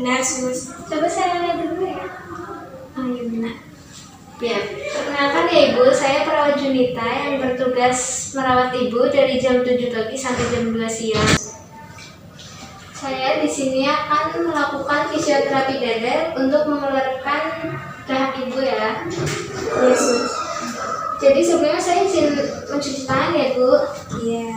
Benar, Sus. Coba saya lihat dulu ya. Oh iya benar. Ya, perkenalkan ya Ibu, saya perawat Junita yang bertugas merawat Ibu dari jam 7 pagi sampai jam 2 siang. Saya di sini akan melakukan fisioterapi dada untuk mengeluarkan dahak Ibu ya. Yesus. Jadi sebelumnya saya izin mencuci tangan ya Bu. Iya.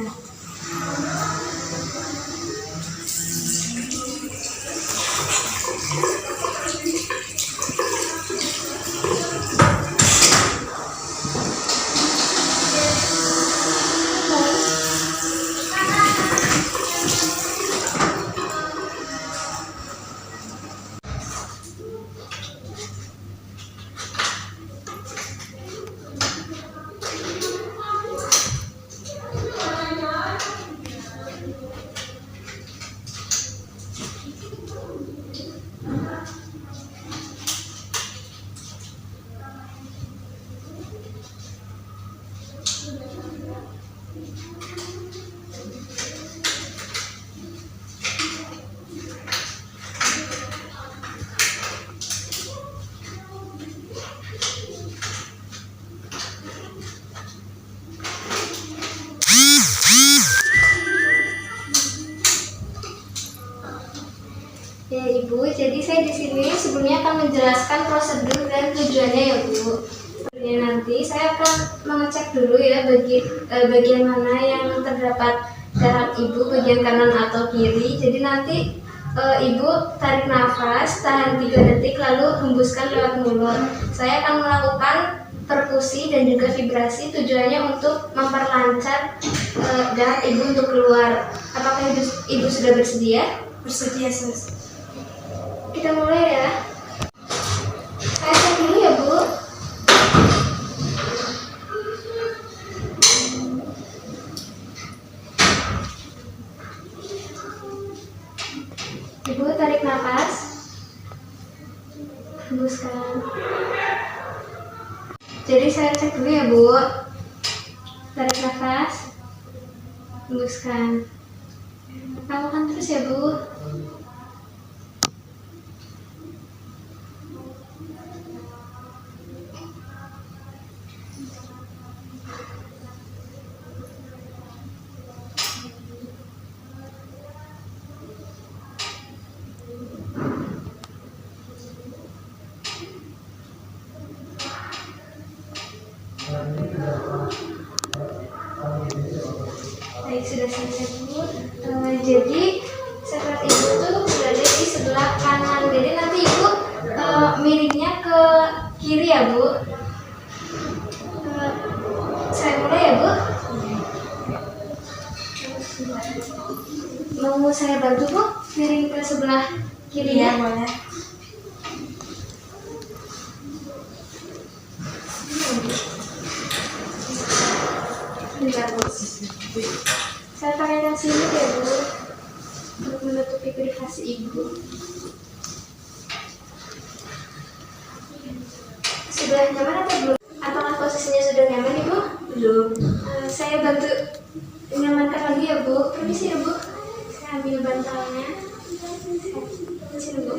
Ya Ibu, jadi saya di sini sebelumnya akan menjelaskan prosedur dan tujuannya ya Bu. Sebenarnya nanti saya akan mengecek dulu ya bagian mana yang terdapat dahak Ibu, bagian kanan atau kiri. Jadi nanti Ibu tarik nafas, tahan 3 detik lalu hembuskan lewat mulut. Saya akan melakukan perkusi dan juga vibrasi, tujuannya untuk memperlancar dahak Ibu untuk keluar. Apakah Ibu sudah bersedia? Bersedia, Sus. Kita mulai ya. Saya cek dulu ya Bu. Ibu tarik nafas, hembuskan. Jadi saya cek dulu ya Bu. Tarik nafas, hembuskan. Lakukan terus ya Bu. Baik, sudah selesai Bu. Jadi seret Ibu tuh berada di sebelah kanan. Jadi nanti Ibu miringnya ke kiri ya Bu. Saya mulai ya Bu. Mau saya bantu Bu miring ke sebelah kiri Iya, ya? boleh. Bentar Bu. Saya pakai sini ya Bu untuk menutupi privasi Ibu. Sudah nyaman atau belum? Apakah posisinya sudah nyaman Ibu? Belum. Saya bantu menyamankan lagi ya Bu. Permisi ya Bu. Saya ambil bantalnya. Sini Bu.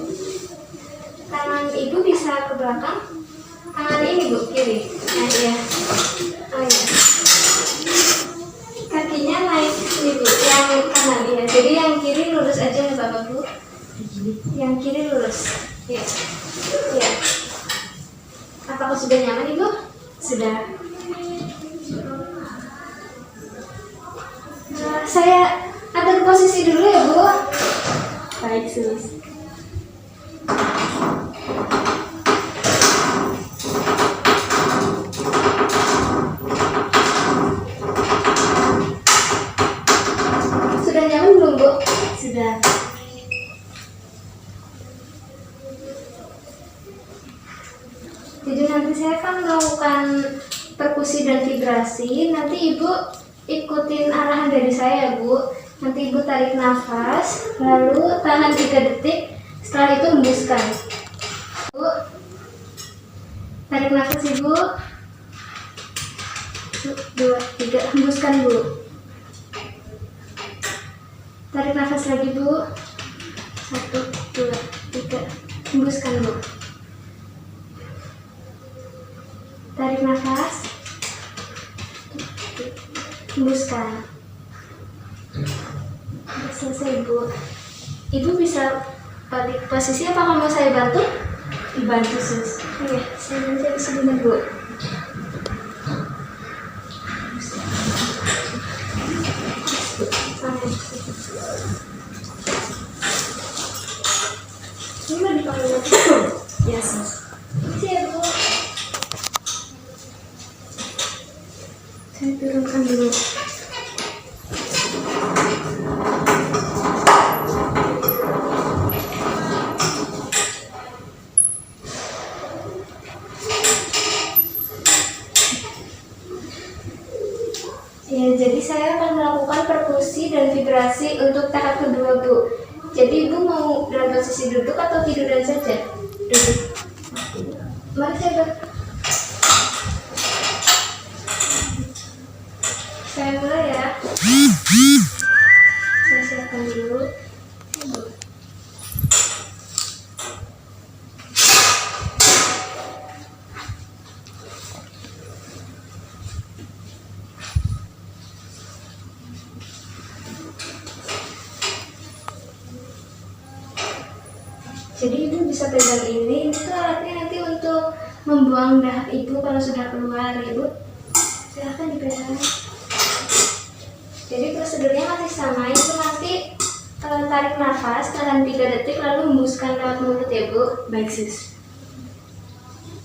Tangan Ibu bisa ke belakang. Tangan ini Bu, kiri. Nah iya. Oh iya. Kakinya naik ini Bu, yang kanan ya. Jadi yang kiri lurus aja ya Bapak Bu. Yang kiri lurus. Ya. Ya. Apakah sudah nyaman Ibu? Sudah. Saya atur posisi dulu ya Bu. Baik, Sus. Sudah nyaman belum Bu? Sudah. Jadi nanti saya akan melakukan perkusi dan vibrasi. Nanti Ibu ikutin arahan dari saya Bu. Nanti Ibu tarik nafas, lalu tahan 3 detik. Setelah itu hembuskan. Bu, tarik nafas Ibu. 2, 3, hembuskan Bu. Tarik nafas lagi Bu. 1, 2, 3. Hembuskan, Bu. Tarik nafas. Hembuskan. Sudah selesai, Bu. Ibu bisa balik posisi, apakah mau saya bantu? Dibantu, Sus. Oke, saya bantu di sini, Bu. Ini mau dipanggil. Ya, Sus. Siap, Bu. Saya turunkan dulu. Ya, jadi saya akan melakukan perkusi dan vibrasi untuk tahap kedua, Bu. Jadi Ibu mau dalam posisi duduk atau tiduran saja? Duduk. Mari saya bantu. Saya mulai ya. Saya siapkan dulu. Jadi Ibu bisa pegang ini tuh alatnya nanti untuk membuang dahak Ibu kalau sudah keluar, ya Bu. Silahkan dipegang. Jadi prosedurnya masih sama, Ibu nanti tarik nafas, tahan 3 detik, lalu hembuskan lewat mulut ya Bu. Baik, Sus.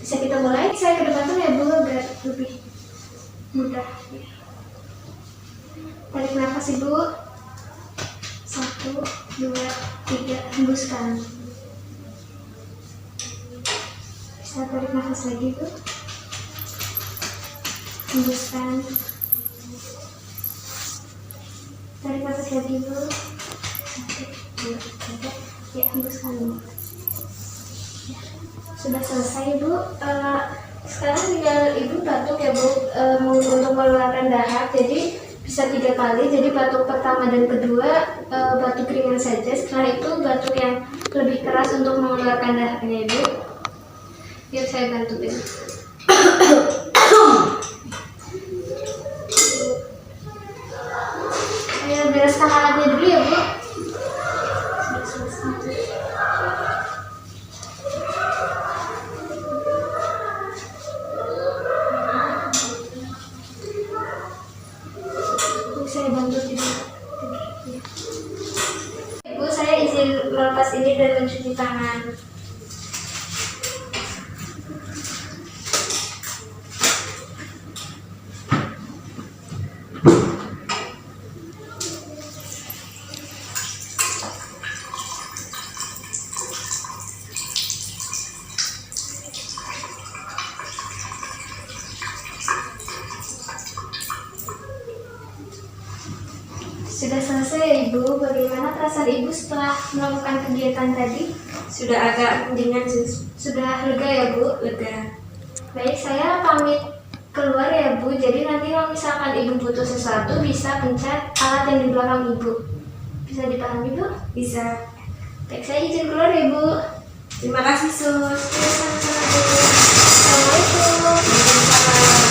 Bisa kita mulai? Saya ke depan tuh ya Bu, biar lebih mudah. Tarik nafas Ibu. 1, 2, 3, hembuskan. Bisa tarik nafas lagi Bu. Hembuskan. Tarik nafas lagi Bu. 1, 2, 3. Ya, hembuskan Bu. Ya. Sudah selesai Bu. Sekarang tinggal Ibu batuk ya Bu, untuk mengeluarkan dahak. Jadi bisa 3 kali. Jadi batuk pertama dan kedua batuk ringan saja. Setelah itu batuk yang lebih keras untuk mengeluarkan dahaknya Ibu. Biar saya bantu Ibu. Saya bereskan alatnya dulu ya Bu. Sudah selesai. Saya bantu tidur. Ibu, saya izin melepas ini dan mencuci tangan. Sudah selesai ya Ibu. Bagaimana perasaan Ibu setelah melakukan kegiatan tadi? Sudah agak mendingan, Sus. Sudah lega ya Bu? Lega. Baik, saya pamit keluar ya Bu. Jadi nanti kalau misalkan Ibu butuh sesuatu bisa pencet alat yang di belakang Ibu. Bisa dipahami Bu? Bisa. Baik, saya izin keluar ya Bu. Terima kasih, Sus. Ya, sama-sama Bu. Assalamualaikum. Waalaikumsalam.